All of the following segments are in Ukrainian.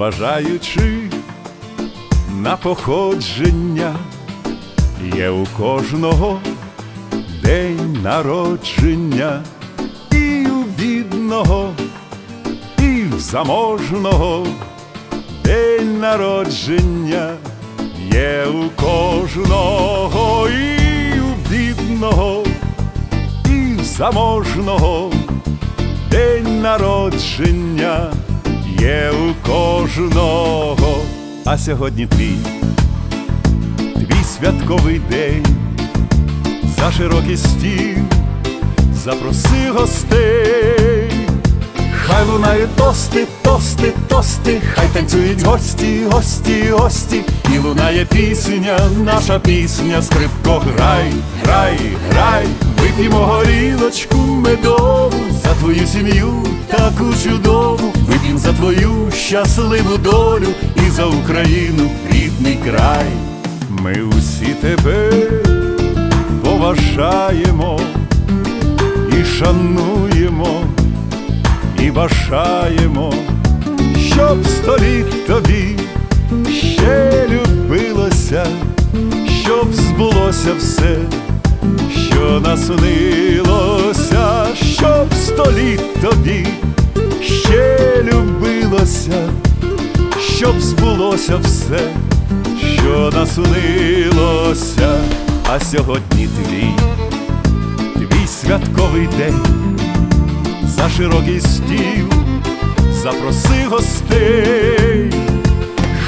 незважаючи на походження, є у кожного день народження, і у бідного, і в заможного день народження, є у кожного, і у бідного, і в заможного день народження, є у кожного. А сьогодні твій святковий день, за широкий стіл запроси гостей. Хай лунають тости, тости, тости, хай танцюють гості, гості, гості, і лунає пісня, наша пісня, скрипко, грай, грай, грай. Вип'ємо горілочку медову за твою сім'ю таку чудову, вип'ємо за твою щасливу долю і за Україну, рідний край. Ми усі тебе поважаємо і шануємо, і бажаємо, щоб 100 літ тобі ще любилося, щоб збулося все, що наснилося, щоб 100 літ тобі ще любилося, щоб збулося все, що наснилося. А сьогодні твій святковий день, за широкий стіл запроси гостей.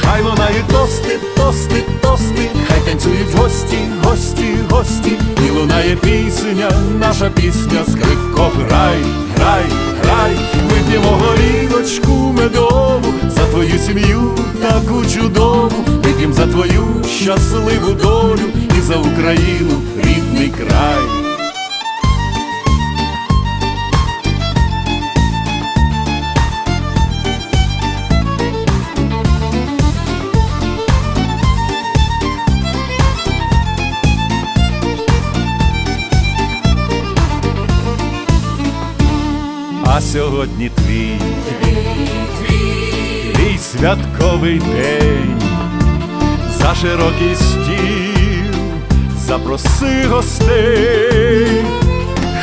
Хай лунають тости, тости, тости, хай танцюють гості, гості, гості, і лунає пісня, наша пісня, скрипко, грай, грай, грай. Вип'ємо горілочку медову за твою сім'ю таку чудову, вип'ємо за твою щасливу долю і за Україну, рідний край. А сьогодні твій святковий день, за широкий стіл запроси гостей.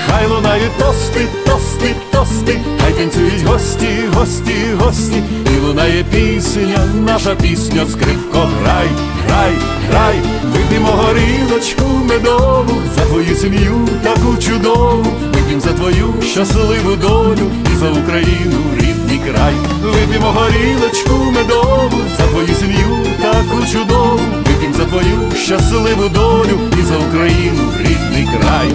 Хай лунають тости, тости, тости, хай танцюють гості, гості, гості, і лунає пісня, наша пісня, скрипко, грай, грай, грай. Вип'ємо горілочку медову за твою сім'ю таку чудову, вип'ємо за твою щасливу долю і за Україну, рідний край. Вип'ємо горілочку медову за твою сім'ю таку чудову, вип'ємо за твою щасливу долю і за Україну, рідний край.